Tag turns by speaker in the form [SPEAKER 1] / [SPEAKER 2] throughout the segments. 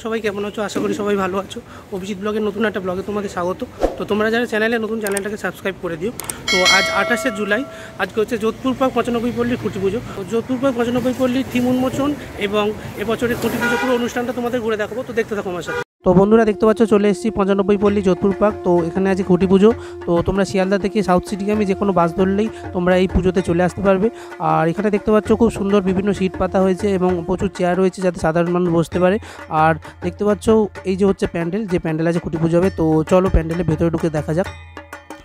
[SPEAKER 1] সবাই কেমন আছো? আশা করি সবাই ভালো আছো। অভিজিৎ ব্লগের নতুন একটা ব্লগে তোমাদের স্বাগত। তো তোমরা যারা চ্যানেলে নতুন, চ্যানেলটাকে সাবস্ক্রাইব করে দিও। তো আজ 28শে জুলাই, আজকে হচ্ছে যোধপুর পার্ক 95 পল্লীর খুঁটি পুজো। যোধপুর পার্ক 95 পল্লীর থিম উন্মোচন এবং এবছরের খুঁটি পুজো পুরো অনুষ্ঠানটা তোমাদের ঘুরে দেখাবো। তো দেখতে থাকো আমার সাথে। তো বন্ধুরা দেখতে পাচ্ছ চলে এসেছি 95 পল্লী যোধপুর পার্ক। তো এখানে আছে খুঁটি পুজো। তো তোমরা শিয়ালদা থেকে সাউথ সিটিগামী যে কোনো বাস ধরলেই তোমরা এই পুজোতে চলে আসতে পারবে। আর এখানে দেখতে পাচ্ছ খুব সুন্দর বিভিন্ন সিট পাতা হয়েছে এবং প্রচুর চেয়ার রয়েছে যাতে সাধারণ মানুষ বসতে পারে। আর দেখতে পাচ্ছ এই যে হচ্ছে প্যান্ডেল, যে প্যান্ডেল আছে খুঁটি পুজো হবে। তো চলো প্যান্ডেলের ভেতরে ঢুকে দেখা যাক।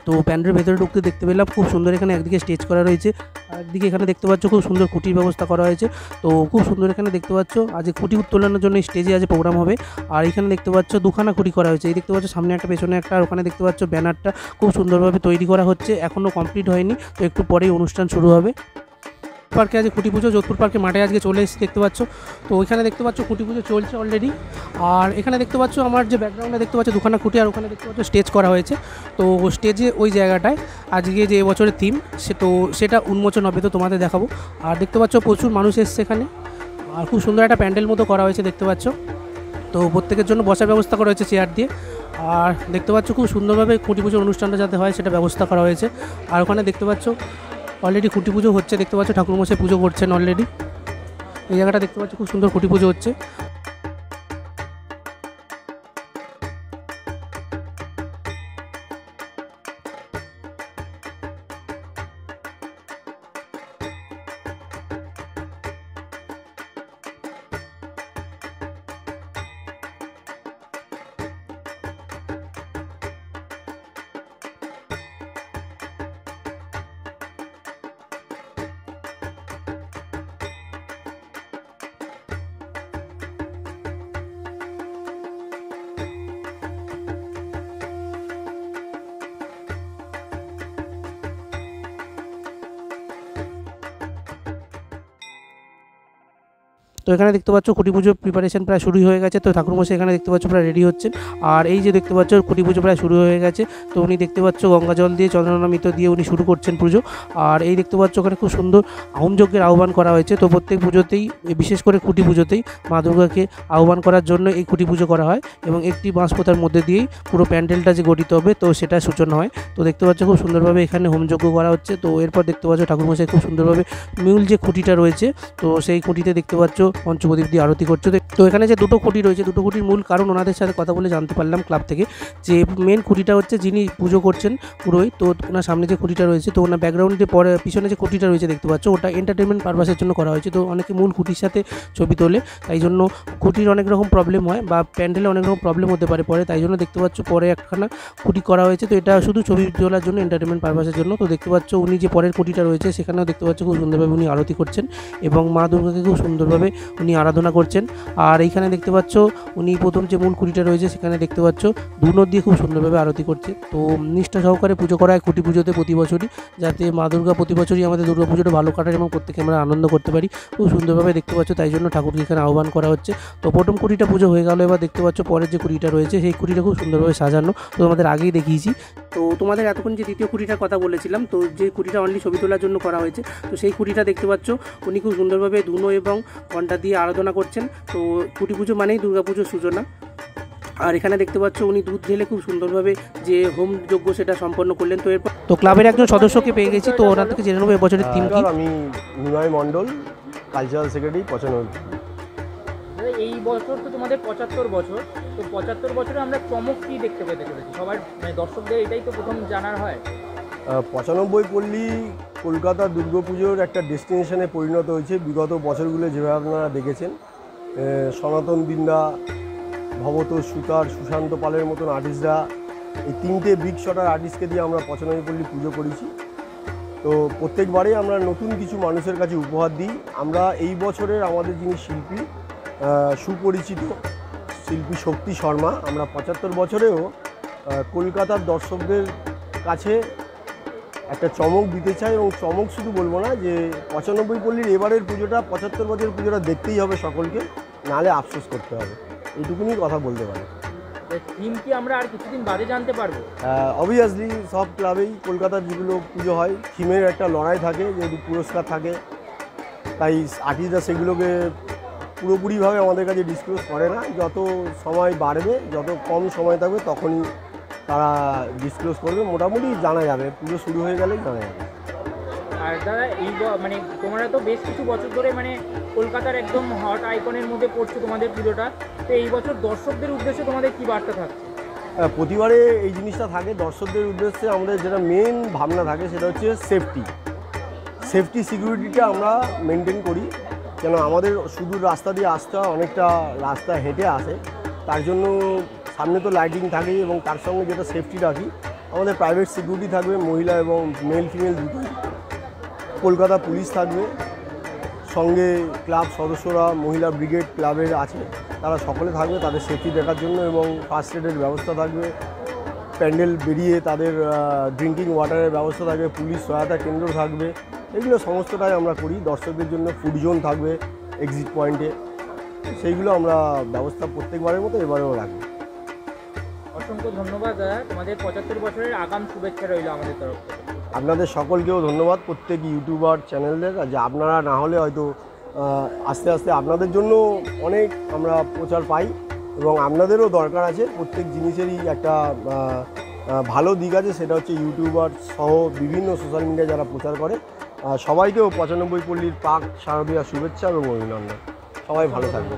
[SPEAKER 1] তো প্যান্ডেলের ভেতরে ঢুকতে দেখতে পেলাম খুব সুন্দর এখানে একদিকে স্টেজ করা রয়েছে, আর একদিকে এখানে দেখতে পাচ্ছ খুব সুন্দর খুঁটির ব্যবস্থা করা হয়েছে। তো খুব সুন্দর এখানে দেখতে পাচ্ছ আজ খুঁটি উত্তোলনের জন্য স্টেজে আজ প্রোগ্রাম হবে। আর এখানে দেখতে পাচ্ছ দুখানা খুঁটি করা হয়েছে, এই দেখতে পাচ্ছ সামনে একটা পেছনে একটা। আর ওখানে দেখতে পাচ্ছ ব্যানারটা খুব সুন্দরভাবে তৈরি করা হচ্ছে, এখনও কমপ্লিট হয়নি। তো একটু পরেই অনুষ্ঠান শুরু হবে। পার্কে আজকে খুঁটি পুজো, যোধপুর পার্কে মাঠে আজকে চলে এসেছি দেখতে পাচ্ছ। তো ওইখানে দেখতে পাচ্ছ খুঁটি পুজো চলছে অলরেডি। আর এখানে দেখতে পাচ্ছ আমার যে ব্যাকগ্রাউন্ডে দেখতে পাচ্ছ দুখানা খুঁটি, আর ওখানে দেখতে পাচ্ছ স্টেজ করা হয়েছে। তো স্টেজে ওই জায়গাটায় আজকে যে এবছরের থিম সেটা উন্মোচন হবে, তো তোমাদের দেখাবো। আর দেখতে পাচ্ছ প্রচুর মানুষ এসছে এখানে, আর খুব সুন্দর একটা প্যান্ডেল মতো করা হয়েছে দেখতে পাচ্ছ। তো প্রত্যেকের জন্য বসার ব্যবস্থা করা হয়েছে চেয়ার দিয়ে। আর দেখতে পাচ্ছ খুব সুন্দরভাবে খুঁটি পুজোর অনুষ্ঠানটা যাতে হয় সেটা ব্যবস্থা করা হয়েছে। আর ওখানে দেখতে পাচ্ছ অলরেডি খুঁটি পুজো হচ্ছে, দেখতে পাচ্ছ ঠাকুরমশাই পুজো করছেন অলরেডি। এই জায়গাটা দেখতে পাচ্ছ খুব সুন্দর খুঁটি পুজো হচ্ছে। তো এখানে দেখতে পাচ্ছ খুঁটি পুজোর প্রিপারেশন প্রায় শুরু হয়ে গেছে। তো ঠাকুরমশাই এখানে দেখতে পাচ্ছ প্রায় রেডি হচ্ছেন। আর এই যে দেখতে পাচ্ছ খুঁটি পুজো প্রায় শুরু হয়ে গেছে। তো উনি দেখতে পাচ্ছ গঙ্গা জল দিয়ে চন্দ্রনামিত দিয়ে উনি শুরু করছেন পুজো। আর এই দেখতে পাচ্ছ ওখানে খুব সুন্দর হোম যজ্ঞের আহ্বান করা হয়েছে। তো প্রত্যেক পুজোতেই, বিশেষ করে খুঁটি পুজোতেই মা দুর্গাকে আহ্বান করার জন্য এই খুঁটি পুজো করা হয় এবং একটি বাঁশ পোতার মধ্যে দিয়েই পুরো প্যান্ডেলটা যে গঠিত হবে তো সেটা সূচনা হয়। তো দেখতে পাচ্ছ খুব সুন্দরভাবে এখানে হোম যজ্ঞ করা হচ্ছে। তো এরপর দেখতে পাচ্ছ ঠাকুরমশাই খুব সুন্দরভাবে মূল যে খুঁটিটা রয়েছে তো সেই খুঁটিতে দেখতে পাচ্ছ পঞ্চপ্রদীপ দিয়ে আরতি করছে। তো এখানে যে দুটো খুঁটি রয়েছে, দুটো খুঁটির মূল কারণ ওনাদের সাথে কথা বলে জানতে পারলাম ক্লাব থেকে, যে মেন খুঁটিটা হচ্ছে যিনি পুজো করছেন পুরোহিত, তো ওনার সামনে যে খুঁটিটা রয়েছে তো ওনার ব্যাকগ্রাউন্ডে পরে পিছনে যে খুঁটিটা রয়েছে দেখতে পাচ্ছ ওটা এন্টারটেনমেন্ট পারপাসের জন্য করা হয়েছে। তো অনেকে মূল খুঁটির সাথে ছবি তোলে, তাই জন্য খুঁটির অনেক রকম প্রবলেম হয় বা প্যান্ডেলে অনেক রকম প্রবলেম হতে পারে পরে, তাই জন্য দেখতে পাচ্ছ পরে একখানা খুঁটি করা হয়েছে। তো এটা শুধু ছবি তোলার জন্য, এন্টারটেনমেন্ট পারপাসের জন্য। তো দেখতে পাচ্ছ উনি যে পরের খুঁটিটা রয়েছে সেখানেও দেখতে পাচ্ছ খুব সুন্দরভাবে উনি আরতি করছেন এবং মা দুর্গাকে খুব সুন্দরভাবে উনি আরাধনা করছেন। আর এইখানে দেখতে পাচ্ছ উনি প্রথম যে মূল খুঁটিটা রয়েছে সেখানে দেখতে পাচ্ছ ধুনো দিয়ে খুব সুন্দরভাবে আরতি করছে। তো নিষ্ঠা সহকারে পুজো করা হয় খুঁটি পুজোতে প্রতি বছরই, যাতে মা দুর্গা প্রতি বছরই আমাদের দুর্গা পুজোটা ভালো কাটায় এবং প্রত্যেকে আমরা আনন্দ করতে পারি। খুব সুন্দরভাবে দেখতে পাচ্ছ, তাই জন্য ঠাকুরকে এখানে আহ্বান করা হচ্ছে। তো প্রথম খুঁটিটা পুজো হয়ে গেল, এবার দেখতে পাচ্ছ পরের যে খুঁটিটা রয়েছে সেই খুঁটিটা খুব সুন্দরভাবে সাজানো। তো আমাদের আগেই দেখিয়েছি। তো তোমাদের এতক্ষণ যে দ্বিতীয় খুঁটিটার কথা বলেছিলাম, তো যে খুঁটিটা অনলি ছবি তোলার জন্য করা হয়েছে, তো সেই খুঁটিটা দেখতে পাচ্ছ উনি খুব সুন্দরভাবে ধুনো এবং ঘণ্টা দিয়ে আরাধনা করছেন। তো খুঁটি পুজো মানেই দুর্গাপুজোর সূচনা। আর এখানে দেখতে পাচ্ছ উনি দুধ ঢেলে খুব সুন্দরভাবে যে হোম যজ্ঞ সেটা সম্পন্ন করলেন। তো এরপর তো ক্লাবের একজন সদস্যকে পেয়ে গেছি, তো ওনার থেকে জেনে নেবো এবছরের থিম কি।
[SPEAKER 2] আমি নিমাই মণ্ডল, কালচারাল সেক্রেটারি 95।
[SPEAKER 3] এই বছর তো তোমাদের 75 বছর, তো 75 বছরে আমরা চমক কি দেখতে পেতে চলেছি সবার, মানে দর্শকদের এটাই তো প্রথম জানার হয়।
[SPEAKER 2] 95 পল্লী কলকাতা দুর্গাপুজোর একটা ডেস্টিনেশনে পরিণত হয়েছে। বিগত বছরগুলো যেভাবে আপনারা দেখেছেন, সনাতন বিন্দা, ভবত সুতার, সুশান্ত পালের মতন আর্টিস্টরা, এই তিনটে বিগ শটার আর্টিস্টকে দিয়ে আমরা 95 পল্লী পুজো করেছি। তো প্রত্যেকবারেই আমরা নতুন কিছু মানুষের কাছে উপহার দিই। আমরা এই বছরের আমাদের যিনি শিল্পী, সুপরিচিত শিল্পী শক্তি শর্মা, আমরা 75 বছরেও কলকাতার দর্শকদের কাছে একটা চমক দিতে চাই। এবং চমক শুধু বলবো না, যে 95 পল্লীর এবারের পুজোটা 75 বছরের পুজোটা দেখতেই হবে সকলকে, নাহলে আফসোস করতে হবে। এইটুকুনি কথা বলতে পারি।
[SPEAKER 3] থিম কি আমরা আর কিছুদিন বাদে জানতে পারবো?
[SPEAKER 2] অবভিয়াসলি সব ক্লাবেই কলকাতার যেগুলো পুজো হয় থিমের একটা লড়াই থাকে, যেহেতু পুরস্কার থাকে, তাই আর্টিস্টরা সেগুলোকে পুরোপুরিভাবে আমাদের কাছে ডিসক্লোজ করে না, যত সময় বাড়বে, যত কম সময় থাকবে তখনই তারা ডিসক্লোজ করবে। মোটামুটি জানা যাবে, পুজো শুরু হয়ে গেলেই জানা যাবে।
[SPEAKER 3] আর দাদা এই মানে তোমরা তো বেশ কিছু বছর ধরে মানে কলকাতার একদম হট আইকনের মধ্যে পড়ছো তোমাদের পুজোটা, তো এই বছর দর্শকদের উদ্দেশ্যে তোমাদের কী বার্তা থাকছে?
[SPEAKER 2] প্রতিবারে এই জিনিসটা থাকে, দর্শকদের উদ্দেশ্যে আমাদের যেটা মেন ভাবনা থাকে সেটা হচ্ছে সেফটি সিকিউরিটিটা আমরা মেনটেন করি। কেন আমাদের শুধু রাস্তা দিয়ে আসতে হয়, অনেকটা রাস্তা হেঁটে আসে, তার জন্য সামনে তো লাইটিং থাকেই এবং তার সঙ্গে যেটা সেফটি রাখি, আমাদের প্রাইভেট সিকিউরিটি থাকবে, মহিলা এবং মেল ফিমেল দুটোই, কলকাতা পুলিশ থাকবে, সঙ্গে ক্লাব সদস্যরা, মহিলা ব্রিগেড ক্লাবের আছে, তারা সকলে থাকবে তাদের সেফটি দেখার জন্য, এবং ফার্স্ট এডের ব্যবস্থা থাকবে, প্যান্ডেল বেরিয়ে তাদের ড্রিঙ্কিং ওয়াটারের ব্যবস্থা থাকবে, পুলিশ সহায়তা কেন্দ্র থাকবে, এগুলো সমস্তটাই আমরা করি। দর্শকদের জন্য ফুড জোন থাকবে এক্সিট পয়েন্টে, সেইগুলো আমরা ব্যবস্থা প্রত্যেকবারের মতো এবারেও রাখি।
[SPEAKER 3] অসংখ্য ধন্যবাদ দাদা, তোমাদের 75 বছরের আগাম শুভেচ্ছা রইল আমাদের তরফ থেকে।
[SPEAKER 2] আপনাদের সকলকেও ধন্যবাদ, প্রত্যেক ইউটিউবার চ্যানেলদের, যে আপনারা না হলে হয়তো আস্তে আস্তে আপনাদের জন্য অনেক আমরা প্রচার পাই, এবং আপনাদেরও দরকার আছে। প্রত্যেক জিনিসেরই একটা ভালো দিক আছে, সেটা হচ্ছে ইউটিউবার সহ বিভিন্ন সোশ্যাল মিডিয়া যারা প্রচার করে, সবাইকেও 95 পল্লীর পাক শারদীয়া শুভেচ্ছা এবং অভিনন্দন। সবাই ভালো থাকবে।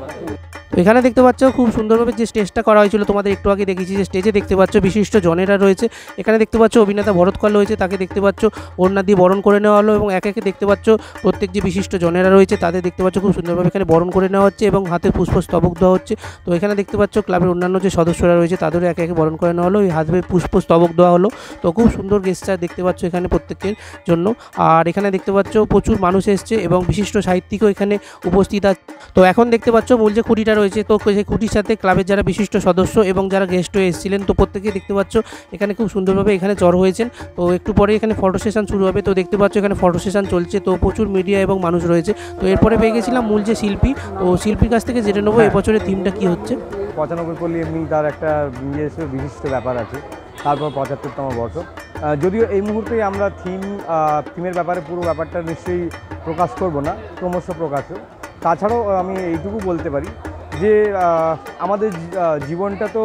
[SPEAKER 1] তো এখানে দেখতে পাচ্ছ খুব সুন্দরভাবে যে স্টেজটা করা হয়েছিল, তোমাদের একটু আগে দেখেছি যে স্টেজে দেখতে পাচ্ছ বিশিষ্ট জনেরা রয়েছে। এখানে দেখতে পাচ্ছ অভিনেতা ভরত কল রয়েছে, তাকে দেখতে পাচ্ছ ওড়না দিয়ে বরণ করে নেওয়া হলো, এবং একে একে দেখতে পাচ্ছ প্রত্যেক যে বিশিষ্ট জনেরা রয়েছে তাদের দেখতে পাচ্ছ খুব সুন্দরভাবে এখানে বরণ করে নেওয়া হচ্ছে এবং হাতে পুষ্পস্তবক দেওয়া হচ্ছে। তো এখানে দেখতে পাচ্ছ ক্লাবের অন্যান্য যে সদস্যরা রয়েছে তাদেরও একে একে বরণ করে নেওয়া হলো, এই হাতে পুষ্পস্তবক দেওয়া হলো। তো খুব সুন্দর গেস্টার দেখতে পাচ্ছ এখানে প্রত্যেকের জন্য। আর এখানে দেখতে পাচ্ছ প্রচুর মানুষ এসছে এবং বিশিষ্ট সাহিত্যিকও এখানে উপস্থিত আছে। তো এখন দেখতে পাচ্ছ মূল যে খুঁটিটা রয়েছে, তো সেই খুঁটির সাথে ক্লাবের যারা বিশিষ্ট সদস্য এবং যারা গেস্ট হয়ে এসেছিলেন, তো প্রত্যেকেই দেখতে পাচ্ছ এখানে খুব সুন্দরভাবে এখানে জড়ো হয়েছেন। তো একটু পরে এখানে ফটো সেশন শুরু হবে, তো দেখতে পাচ্ছ এখানে ফটো সেশন চলছে, তো প্রচুর মিডিয়া এবং মানুষ রয়েছে। তো এরপরে পেয়ে গেছিলাম মূল যে শিল্পী, তো শিল্পীর কাছ থেকে জেনে নেবো এবছরের থিমটা কী হচ্ছে।
[SPEAKER 4] 95 পল্লী এমনি তার একটা নিজস্ব বিশিষ্ট ব্যাপার আছে, তারপর 75তম বর্ষ। যদিও এই মুহূর্তে আমরা থিমের ব্যাপারে পুরো ব্যাপারটা নিশ্চয়ই প্রকাশ করব না, ক্রমশ প্রকাশও। তাছাড়াও আমি এইটুকু বলতে পারি যে আমাদের জীবনটা তো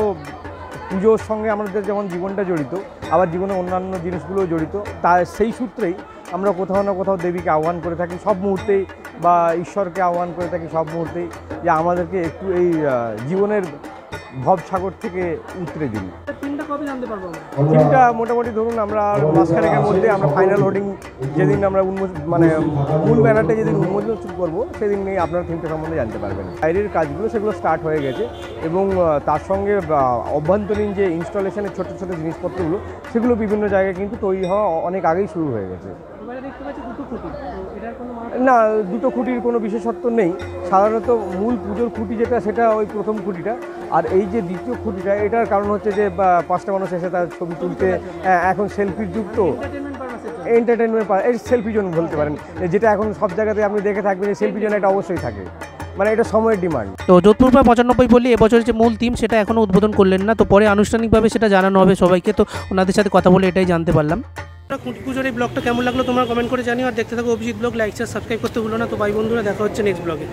[SPEAKER 4] পুজোর সঙ্গে আমাদের যেমন জীবনটা জড়িত, আবার জীবনে অন্যান্য জিনিসগুলো জড়িত, তাই সেই সূত্রেই আমরা কোথাও না কোথাও দেবীকে আহ্বান করে থাকি সব মুহূর্তেই, বা ঈশ্বরকে আহ্বান করে থাকি সব মুহূর্তেই, যে আমাদেরকে একটু এই জীবনের ভবসাগর থেকে উতরে দিন। থিমটা মোটামুটি ধরুন আমরা মাসখানেকের মধ্যে আমরা ফাইনাল হোর্ডিং যেদিন আমরা মানে মূল ব্যানারটা যেদিন উন্মোচন করবো সেদিন নিয়ে আপনারা থিমটা সম্বন্ধে জানতে পারবেন। বাইরের কাজগুলো সেগুলো স্টার্ট হয়ে গেছে, এবং তার সঙ্গে অভ্যন্তরীণ যে ইনস্টলেশনের ছোটো ছোটো জিনিসপত্রগুলো সেগুলো বিভিন্ন জায়গায় কিন্তু তৈরি হওয়া অনেক আগেই শুরু হয়ে গেছে। না, দুটো খুঁটির কোনো বিশেষত্ব নেই। সাধারণত মূল পুজোর খুঁটি যেটা, সেটা ওই প্রথম খুঁটিটা, আর এই যে দ্বিতীয় খুঁটিটা, এটার কারণ হচ্ছে যে 5টা মানুষ এসে তার ছবি তুলতে, এখন সেলফির যুগ, তো এন্টারটেনমেন্ট এই সেলফি জোন বলতে পারেন, যেটা এখন সব জায়গাতে আপনি দেখে থাকবেন, এই সেলফি জোন এটা অবশ্যই থাকে, মানে এটা সময়ের ডিমান্ড।
[SPEAKER 1] তো যোধপুর 95 পল্লী এবছরের যে মূল থিম সেটা এখনও উদ্বোধন করলেন না, তো পরে আনুষ্ঠানিকভাবে সেটা জানানো হবে সবাইকে। তো ওনাদের সাথে কথা বলে এটাই জানতে পারলাম। খুঁটি পুজোর এই ব্লগটা কেমন লাগলো তোমরা কমেন্ট করে জানিও, আর দেখতে থাকো Abhijit blog, like share subscribe করতে ভুলো না। তো ভাই বন্ধুরা, দেখা হচ্ছে নেক্সট ব্লগে।